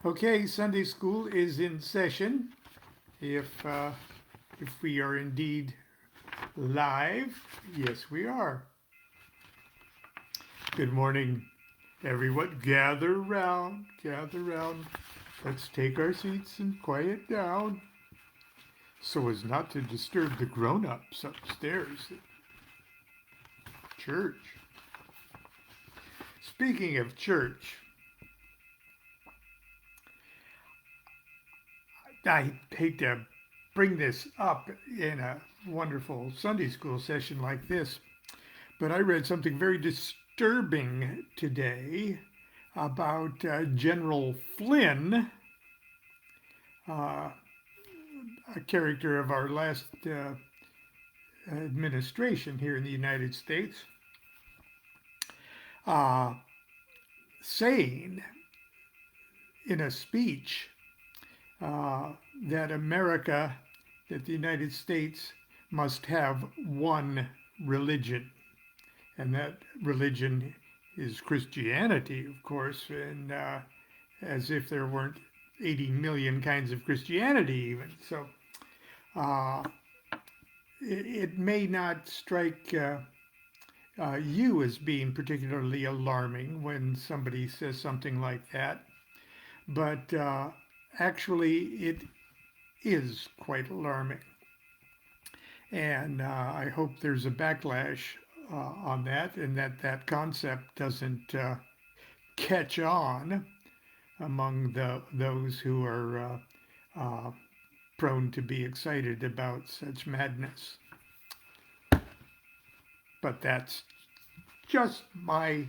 Okay, Sunday school is in session. If we are indeed live, yes, we are. Good morning, everyone. Gather round, gather round. Let's take our seats and quiet down so as not to disturb the grown-ups upstairs at church. Speaking of church, I hate to bring this up in a wonderful Sunday school session like this, but I read something very disturbing today about General Flynn, uh, a character of our last administration here in the United States, uh, saying in a speech uh, that America, that the United States must have one religion, and that religion is Christianity, of course, and as if there weren't 80 million kinds of Christianity even. So uh, it may not strike you as being particularly alarming when somebody says something like that, but actually it is quite alarming. And I hope there's a backlash on that, and that concept doesn't catch on among those who are prone to be excited about such madness. But that's just my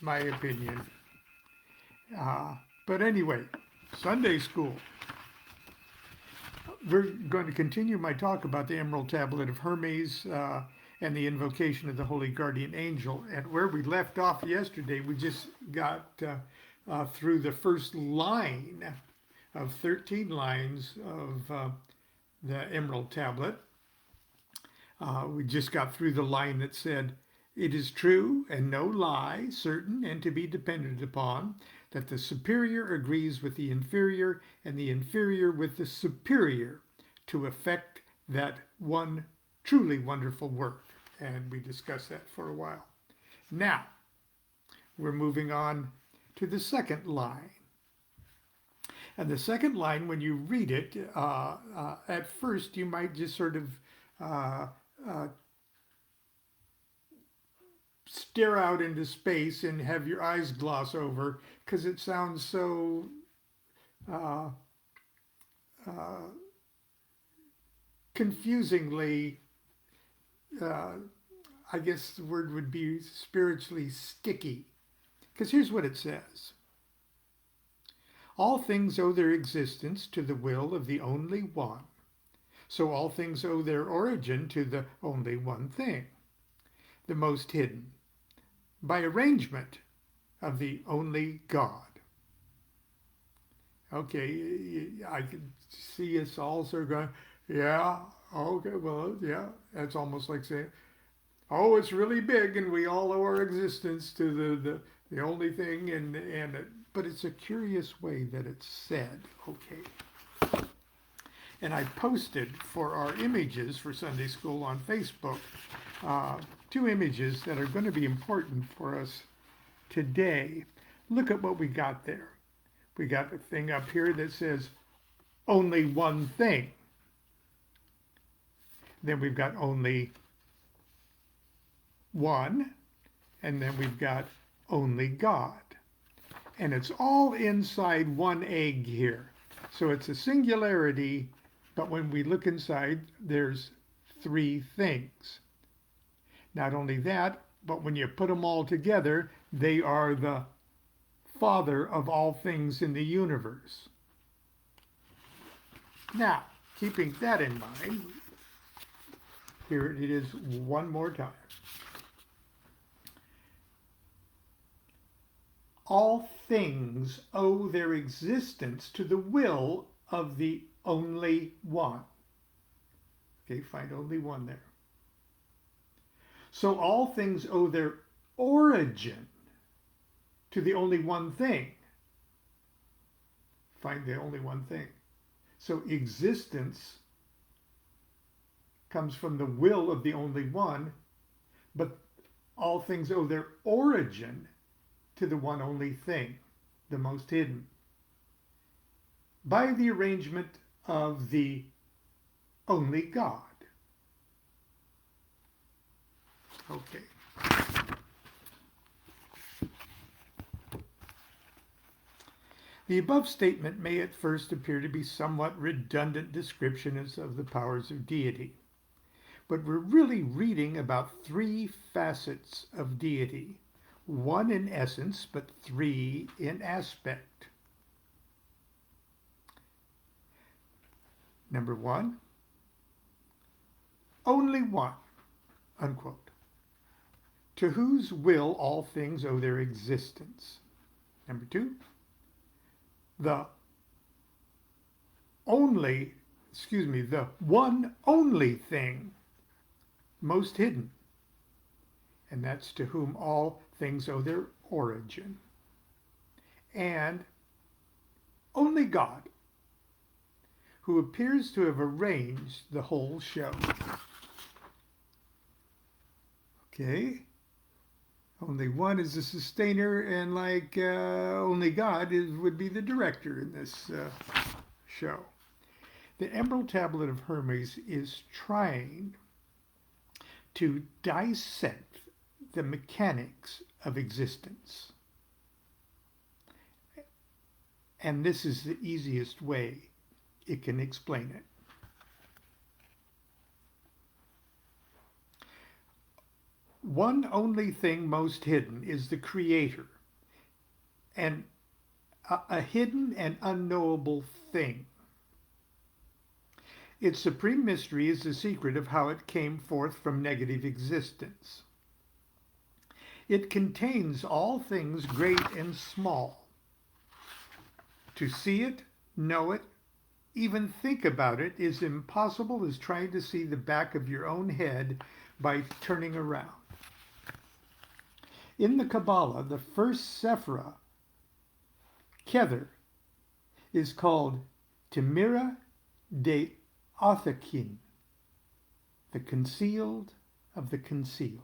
opinion. But anyway, Sunday school. We're going to continue my talk about the Emerald Tablet of Hermes and the invocation of the Holy Guardian Angel. And where we left off yesterday, we just got through the first line of 13 lines of the Emerald Tablet. We just got through the line that said, "It is true and no lie, certain and to be depended upon, that the superior agrees with the inferior and the inferior with the superior to effect that one truly wonderful work." And we discussed that for a while. Now, we're moving on to the second line. And the second line, when you read it, at first you might just sort of stare out into space and have your eyes gloss over because it sounds so confusingly, I guess the word would be spiritually sticky. Because here's what it says. All things owe their existence to the will of the only one. So all things owe their origin to the only one thing, the most hidden, by arrangement of the only God. Okay, I can see us all sort of going, yeah, okay, well, yeah, that's almost like saying, oh, it's really big and we all owe our existence to the only thing, but it's a curious way that it's said, okay. And I posted for our images for Sunday school on Facebook two images that are going to be important for us today. Look at what we got there. We got the thing up here that says only one thing. Then we've got only one, and then we've got only God. And it's all inside one egg here. So it's a singularity, but when we look inside, there's three things. Not only that, but when you put them all together, they are the Father of all things in the universe. Now, keeping that in mind, here it is one more time. All things owe their existence to the will of the only one. Okay, find only one there. So all things owe their origin to the only one thing. find the only one thing. So existence comes from the will of the only one, but all things owe their origin to the one only thing, the most hidden, by the arrangement of the only God. Okay. The above statement may at first appear to be somewhat redundant descriptions of the powers of deity, but we're really reading about three facets of deity, one in essence, but three in aspect. Number one, only one, unquote, to whose will all things owe their existence. Number two, the one only thing most hidden, and that's to whom all things owe their origin. And only God, who appears to have arranged the whole show. Okay. Only one is the sustainer, and only God would be the director in this show. The Emerald Tablet of Hermes is trying to dissect the mechanics of existence. And this is the easiest way it can explain it. One only thing most hidden is the Creator, and a hidden and unknowable thing. Its supreme mystery is the secret of how it came forth from negative existence. It contains all things great and small. To see it, know it, even think about it is impossible as trying to see the back of your own head by turning around. In the Kabbalah, the first Sephirah, Kether, is called Timira de Othakin, the concealed of the concealed.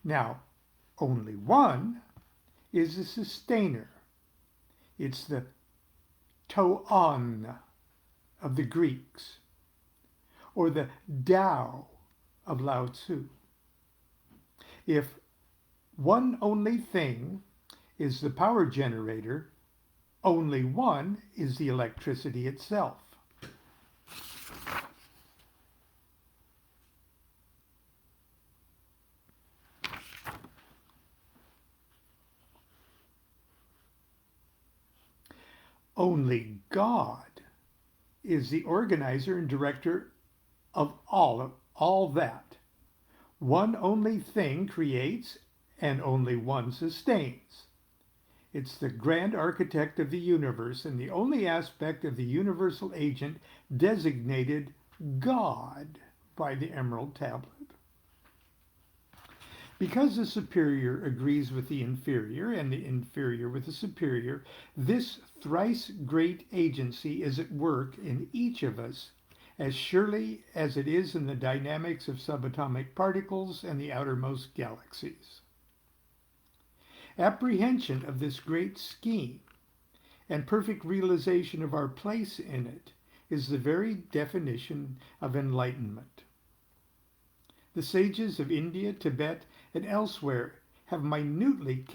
Now, only one is the sustainer. It's the To'on of the Greeks, or the Tao of Lao Tzu. If one only thing is the power generator, only one is the electricity itself. Only God is the organizer and director of all that. One only thing creates and only one sustains. It's the grand architect of the universe and the only aspect of the universal agent designated God by the Emerald Tablet. Because the superior agrees with the inferior and the inferior with the superior, this thrice great agency is at work in each of us as surely as it is in the dynamics of subatomic particles and the outermost galaxies. Apprehension of this great scheme and perfect realization of our place in it is the very definition of enlightenment. The sages of India, Tibet, and elsewhere have minutely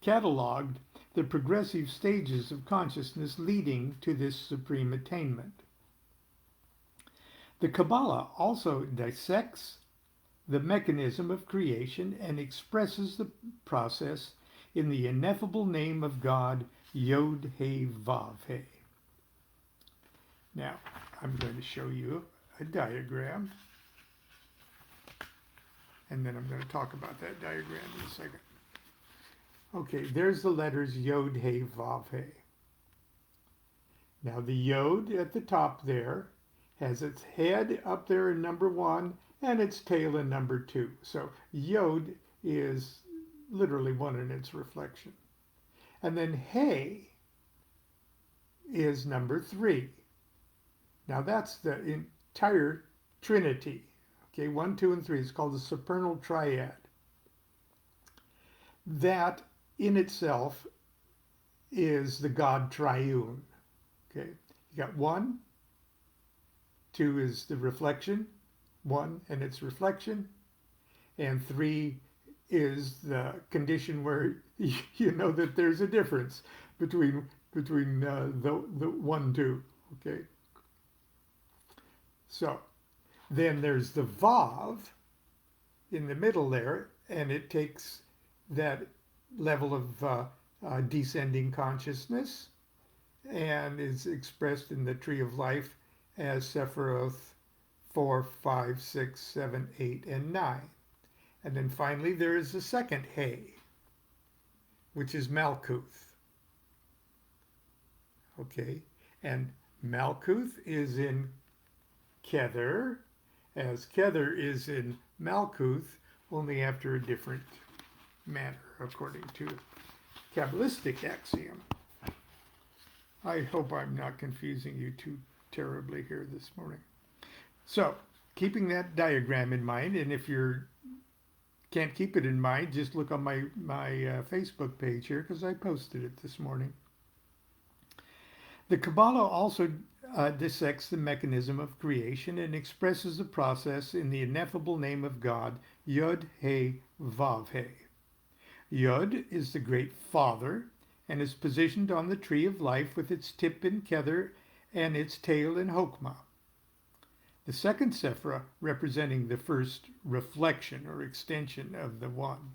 catalogued the progressive stages of consciousness leading to this supreme attainment. The Kabbalah also dissects the mechanism of creation and expresses the process in the ineffable name of God, Yod He Vav He. Now, I'm going to show you a diagram, and then I'm going to talk about that diagram in a second. Okay, there's the letters Yod He Vav He. Now, the Yod at the top there has its head up there in number 1 and its tail in number 2. So Yod is literally one in its reflection. And then He is number 3. Now that's the entire Trinity. Okay, 1, 2, and 3. It's called the Supernal Triad. That in itself is the God triune. Okay, you got 1, 2 is the reflection, 1 and its reflection, and 3 is the condition where you know that there's a difference between the 1, 2. Okay, so then there's the Vav in the middle there, and it takes that level of descending consciousness and is expressed in the Tree of Life as Sephiroth 4, 5, 6, 7, 8, and 9. And then finally there is the second He, which is Malkuth. Okay, and Malkuth is in Kether, as Kether is in Malkuth, only after a different manner, according to Kabbalistic axiom. I hope I'm not confusing you too terribly here this morning. So, keeping that diagram in mind, and if you can't keep it in mind, just look on my Facebook page here, because I posted it this morning. The Kabbalah also dissects the mechanism of creation and expresses the process in the ineffable name of God, Yod He Vav He. Yod is the great Father and is positioned on the Tree of Life with its tip in Kether and its tail in Hokmah. The second Sephirah representing the first reflection or extension of the One.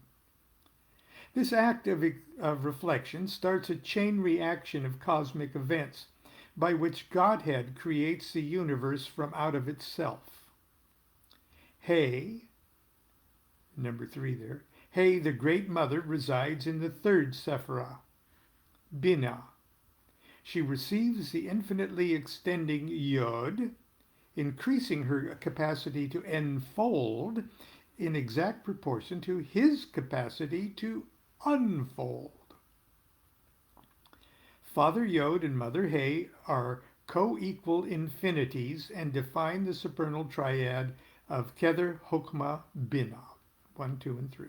This act of reflection starts a chain reaction of cosmic events by which Godhead creates the universe from out of itself. He, number 3 there, He, the Great Mother, resides in the third Sephirah, Binah. She receives the infinitely extending Yod, increasing her capacity to enfold in exact proportion to his capacity to unfold. Father Yod and Mother He are co-equal infinities and define the supernal triad of Kether, Hokmah, Binah, 1, 2, and 3,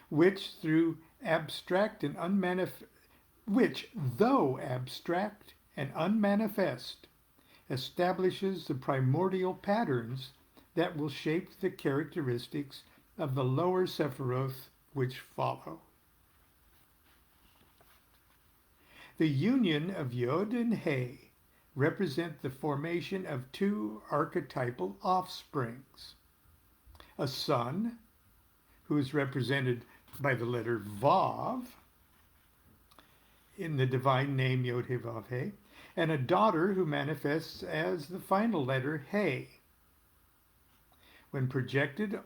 which though abstract and unmanifest, establishes the primordial patterns that will shape the characteristics of the lower Sephiroth which follow. The union of Yod and He represent the formation of 2 archetypal offsprings. A son, who is represented by the letter Vav in the divine name Yod He Vav He, and a daughter who manifests as the final letter He. When projected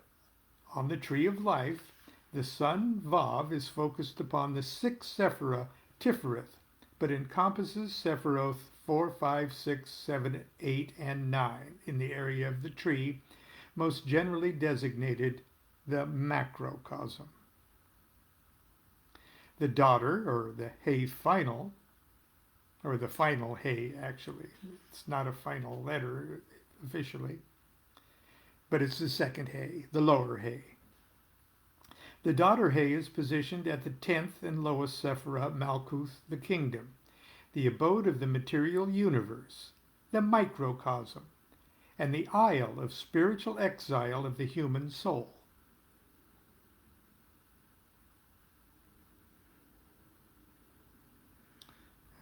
on the Tree of Life, the son Vav is focused upon the 6th Sephirah, Tifereth, but encompasses Sephiroth 4, 5, 6, 7, 8, and 9 in the area of the tree, most generally designated the macrocosm. The daughter, or the He final, or the final He actually, it's not a final letter officially, but it's the second He, the lower He. The daughter He is positioned at the 10th and lowest Sephirah, Malkuth, the kingdom, the abode of the material universe, the microcosm, and the isle of spiritual exile of the human soul.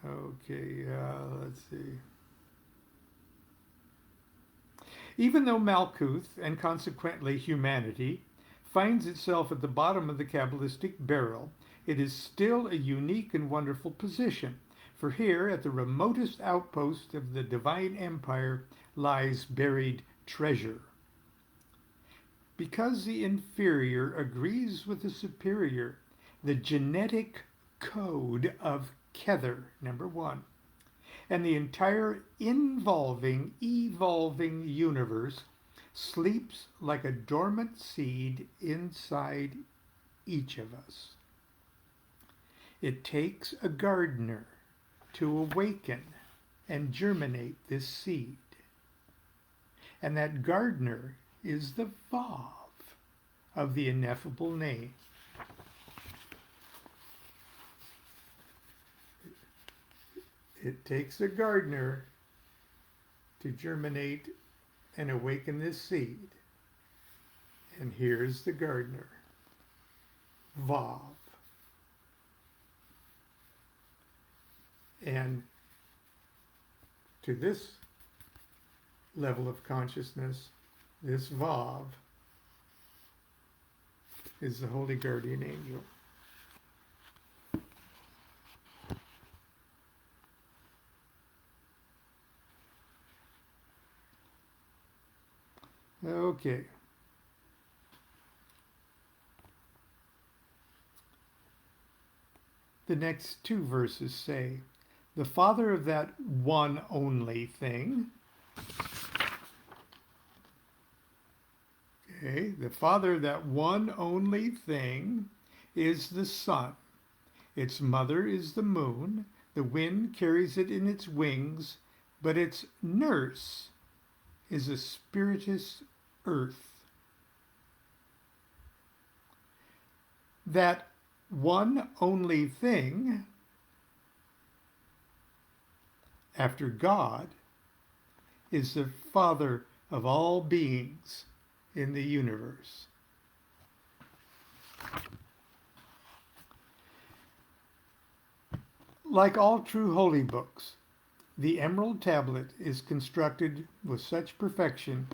Okay, let's see. Even though Malkuth, and consequently humanity, finds itself at the bottom of the Kabbalistic barrel, it is still a unique and wonderful position, for here, at the remotest outpost of the divine empire, lies buried treasure. Because the inferior agrees with the superior, the genetic code of Kether, number 1, and the entire evolving universe sleeps like a dormant seed inside each of us. It takes a gardener to awaken and germinate this seed. And that gardener is the Vav of the ineffable name. It takes a gardener to germinate and awaken this seed. And here's the gardener, Vav. And to this level of consciousness, this Vav is the Holy Guardian Angel. Okay. The next two verses say, the Father of that one only thing. Okay, the Father of that one only thing is the sun. Its mother is the moon. The wind carries it in its wings, but its nurse is a spiritus earth. That one only thing, after God, is the Father of all beings in the universe. Like all true holy books, the Emerald Tablet is constructed with such perfection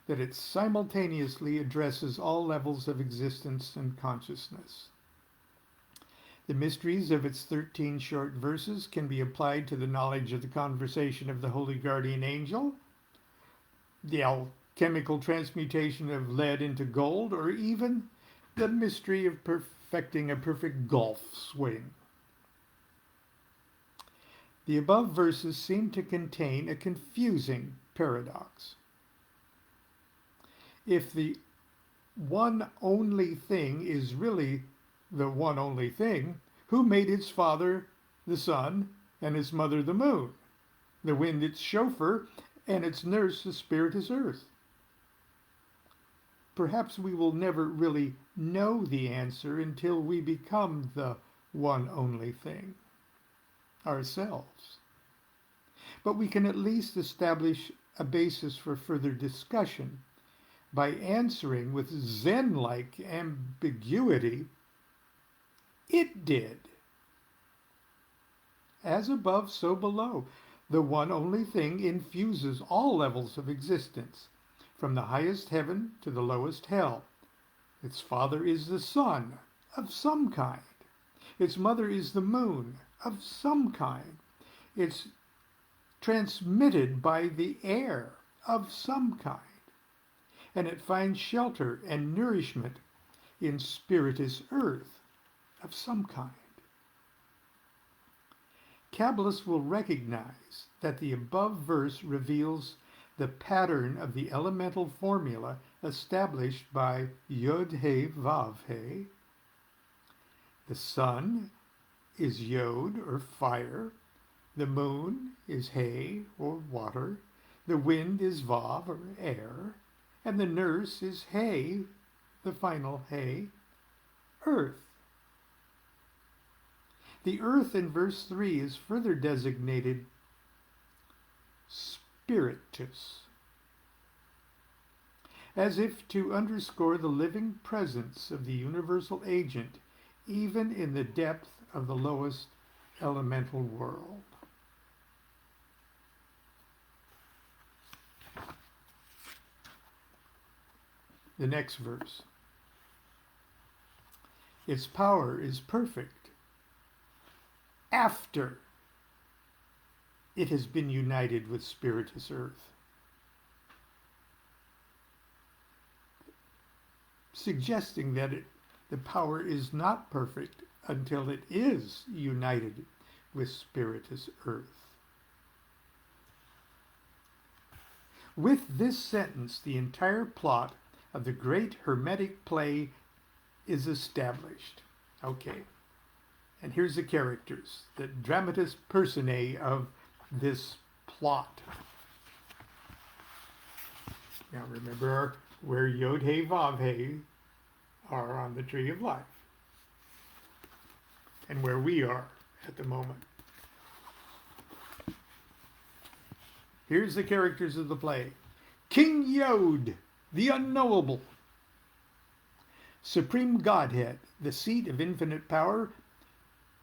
that it simultaneously addresses all levels of existence and consciousness. The mysteries of its 13 short verses can be applied to the knowledge of the conversation of the Holy Guardian Angel, the alchemical transmutation of lead into gold, or even the mystery of perfecting a perfect golf swing. The above verses seem to contain a confusing paradox. If the one only thing is really the one only thing, who made its father the sun and its mother the moon, the wind its chauffeur and its nurse the spiritus earth? Perhaps we will never really know the answer until we become the one only thing ourselves. But we can at least establish a basis for further discussion by answering with Zen-like ambiguity, it did. As above, so below. The one only thing infuses all levels of existence, from the highest heaven to the lowest hell. Its father is the sun, of some kind. Its mother is the moon, of some kind. It's transmitted by the air, of some kind. And it finds shelter and nourishment in spiritus earth, of some kind. Kabbalists will recognize that the above verse reveals the pattern of the elemental formula established by Yod-He Vav-He. The sun is Yod, or fire. The moon is He, or water. The wind is Vav, or air. And the nurse is He, the final He, earth. The earth in verse 3 is further designated spiritus, as if to underscore the living presence of the universal agent, even in the depth of the lowest elemental world. The next verse. Its power is perfect after it has been united with spiritus earth, suggesting that the power is not perfect until it is united with spiritus earth. With this sentence, the entire plot of the great Hermetic play is established. Okay. And here's the characters, the dramatis personae of this plot. Now remember where Yod He Vav He are on the Tree of Life, and where we are at the moment. Here's the characters of the play. King Yod, the unknowable. Supreme Godhead, the seat of infinite power,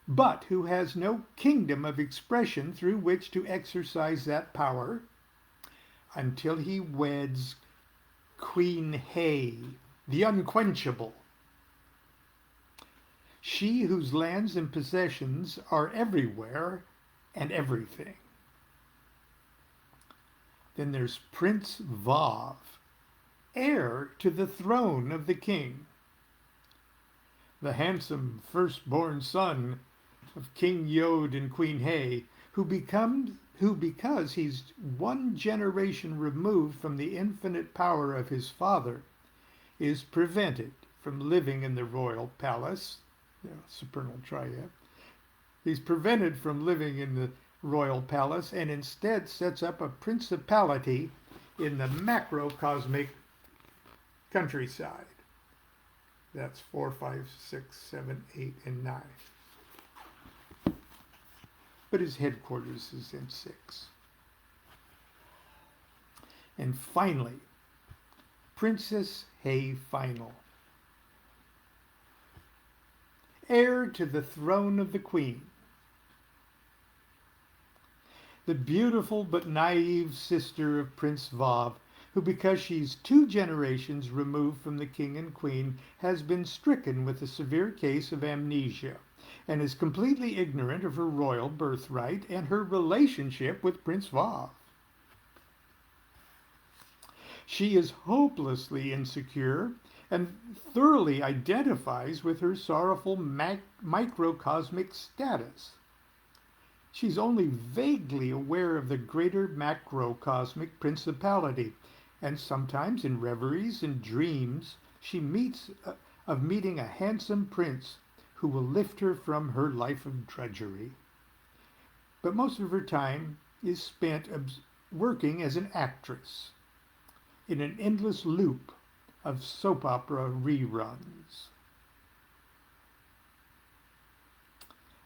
but who has no kingdom of expression through which to exercise that power until he weds Queen He, the unquenchable. She whose lands and possessions are everywhere and everything. Then there's Prince Vav, heir to the throne of the king, the handsome firstborn son of King Yod and Queen He, who because he's one generation removed from the infinite power of his father, is prevented from living in the royal palace, Supernal Triad. He's prevented from living in the royal palace and instead sets up a principality in the macrocosmic countryside. That's 4, 5, 6, 7, 8, and 9. But his headquarters is in 6. And finally, Princess He Final, heir to the throne of the queen. The beautiful but naive sister of Prince Vav, who because she's 2 generations removed from the king and queen, has been stricken with a severe case of amnesia, and is completely ignorant of her royal birthright and her relationship with Prince Vav. She is hopelessly insecure and thoroughly identifies with her sorrowful microcosmic status. She's only vaguely aware of the greater macrocosmic principality, and sometimes in reveries and dreams she meets a handsome prince who will lift her from her life of drudgery. But most of her time is spent working as an actress in an endless loop of soap opera reruns.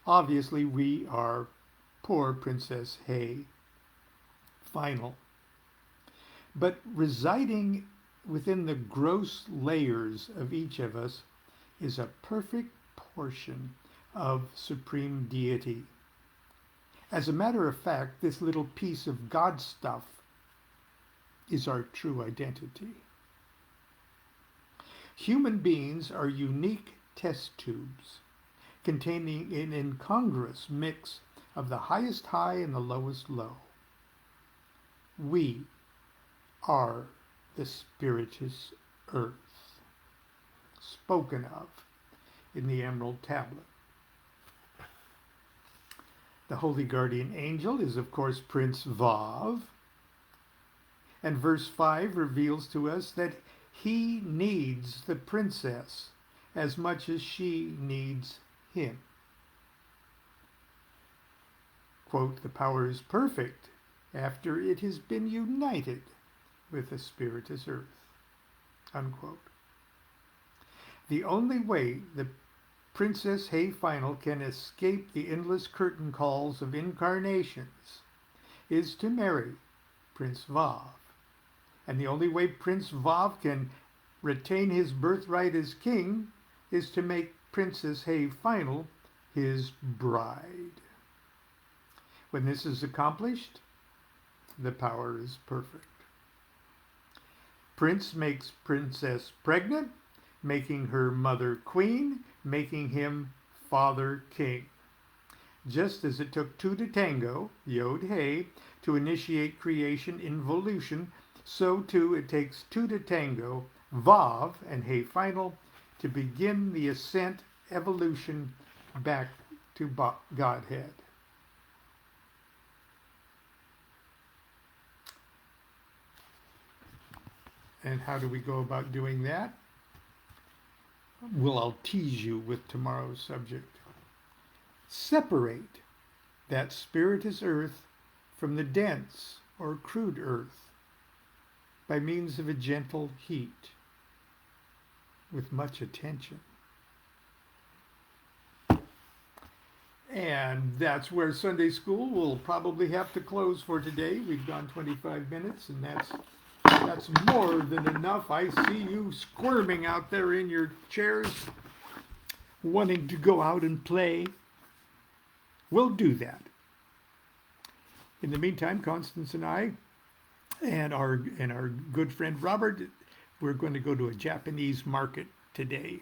Obviously, we are poor Princess He Final. But residing within the gross layers of each of us is a perfect portion of supreme deity. As a matter of fact, this little piece of God stuff is our true identity. Human beings are unique test tubes containing an incongruous mix of the highest high and the lowest low. We are the spirituous earth, spoken of in the Emerald Tablet. The Holy Guardian Angel is, of course, Prince Vav, and verse 5 reveals to us that he needs the princess as much as she needs him. Quote, the power is perfect after it has been united with the spirituous earth. Unquote. The only way the Princess He Final can escape the endless curtain calls of incarnations is to marry Prince Vav. And the only way Prince Vav can retain his birthright as king is to make Princess He Final his bride. When this is accomplished, the power is perfect. Prince makes princess pregnant, making her mother queen, making him father king. Just as it took 2 to tango, Yod He, to initiate creation involution, so too it takes 2 to tango, Vav and He Final, to begin the ascent evolution back to Godhead. And how do we go about doing that? Well, I'll tease you with tomorrow's subject. separate that spiritus earth from the dense or crude earth by means of a gentle heat with much attention. And that's where Sunday school will probably have to close for today. We've gone 25 minutes, and that's more than enough. I see you squirming out there in your chairs, wanting to go out and play. We'll do that. In the meantime, Constance and I and our good friend Robert, we're going to go to a Japanese market today.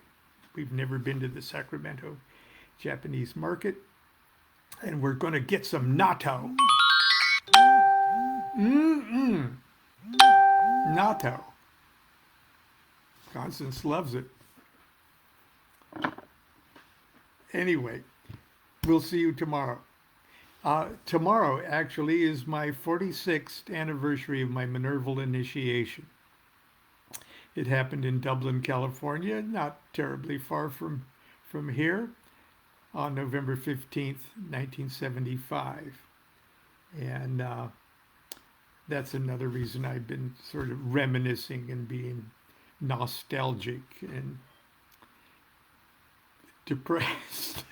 We've never been to the Sacramento Japanese market, and we're going to get some natto. Natto. Constance loves it. Anyway, we'll see you tomorrow. Tomorrow actually is my 46th anniversary of my Minerval initiation. It happened in Dublin, California, not terribly far from here, on November 15th, 1975. And that's another reason I've been sort of reminiscing and being nostalgic and depressed.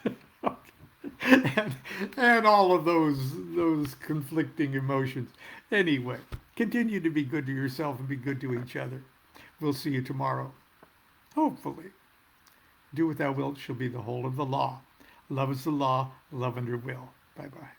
and all of those conflicting emotions. Anyway, continue to be good to yourself and be good to each other. We'll see you tomorrow. Hopefully. Do what thou wilt shall be the whole of the law. Love is the law, love under will. Bye-bye.